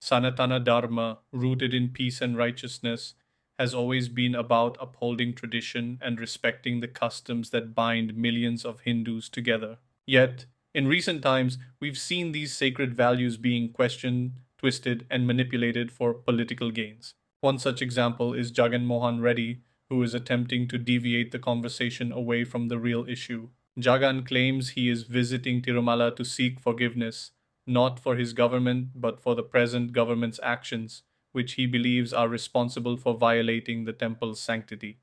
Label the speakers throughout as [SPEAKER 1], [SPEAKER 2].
[SPEAKER 1] Sanatana Dharma, rooted in peace and righteousness, has always been about upholding tradition and respecting the customs that bind millions of Hindus together. Yet, in recent times, we've seen these sacred values being questioned, twisted, and manipulated for political gains. One such example is Jagan Mohan Reddy, who is attempting to deviate the conversation away from the real issue. Jagan claims he is visiting Tirumala to seek forgiveness, not for his government, but for the present government's actions, which he believes are responsible for violating the temple's sanctity.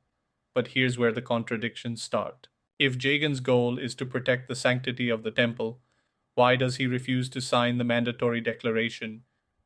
[SPEAKER 1] But here's where the contradictions start. If Jagan's goal is to protect the sanctity of the temple, why does he refuse to sign the mandatory declaration,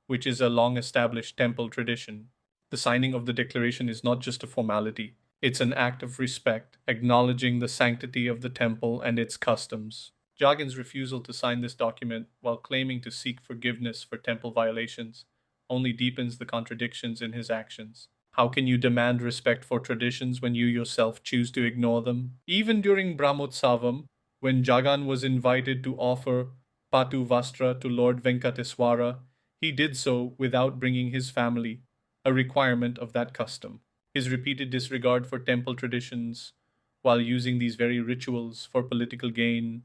[SPEAKER 1] which is a long established temple tradition? The signing of the declaration is not just a formality, it's an act of respect, acknowledging the sanctity of the temple and its customs. Jagan's refusal to sign this document while claiming to seek forgiveness for temple violations only deepens the contradictions in his actions. How can you demand respect for traditions when you yourself choose to ignore them? Even during Brahmotsavam, when Jagan was invited to offer Patu Vastra to Lord Venkateswara, he did so without bringing his family, a requirement of that custom. His repeated disregard for temple traditions, while using these very rituals for political gain,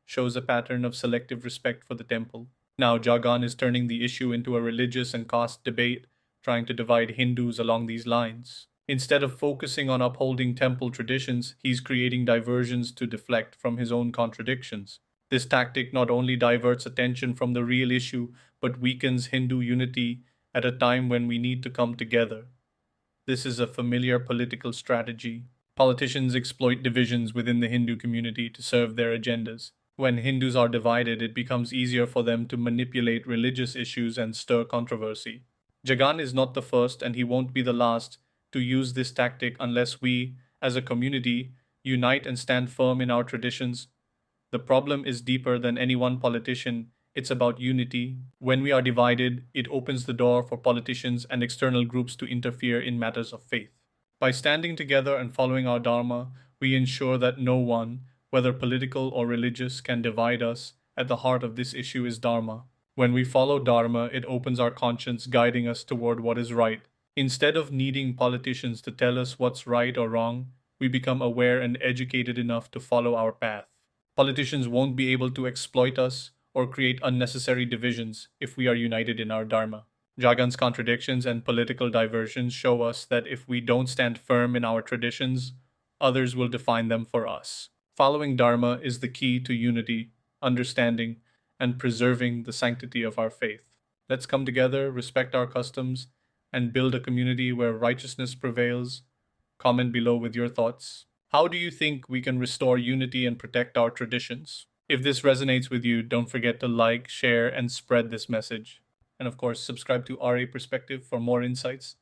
[SPEAKER 1] shows a pattern of selective respect for the temple. Now, Jagan is turning the issue into a religious and caste debate, trying to divide Hindus along these lines. Instead of focusing on upholding temple traditions, he's creating diversions to deflect from his own contradictions. This tactic not only diverts attention from the real issue, but weakens Hindu unity at a time when we need to come together. This is a familiar political strategy. Politicians exploit divisions within the Hindu community to serve their agendas. When Hindus are divided, it becomes easier for them to manipulate religious issues and stir controversy. Jagan is not the first, and he won't be the last, to use this tactic unless we, as a community, unite and stand firm in our traditions. The problem is deeper than any one politician. It's about unity. When we are divided, it opens the door for politicians and external groups to interfere in matters of faith. By standing together and following our Dharma, we ensure that no one, whether political or religious, can divide us. At the heart of this issue is Dharma. When we follow Dharma, it opens our conscience, guiding us toward what is right. Instead of needing politicians to tell us what's right or wrong, we become aware and educated enough to follow our path. Politicians won't be able to exploit us or create unnecessary divisions if we are united in our Dharma. Jagan's contradictions and political diversions show us that if we don't stand firm in our traditions, others will define them for us. Following Dharma is the key to unity, understanding, and preserving the sanctity of our faith. Let's come together, respect our customs, and build a community where righteousness prevails. Comment below with your thoughts. How do you think we can restore unity and protect our traditions? If this resonates with you, don't forget to like, share, and spread this message. And of course, subscribe to RA Perspective for more insights.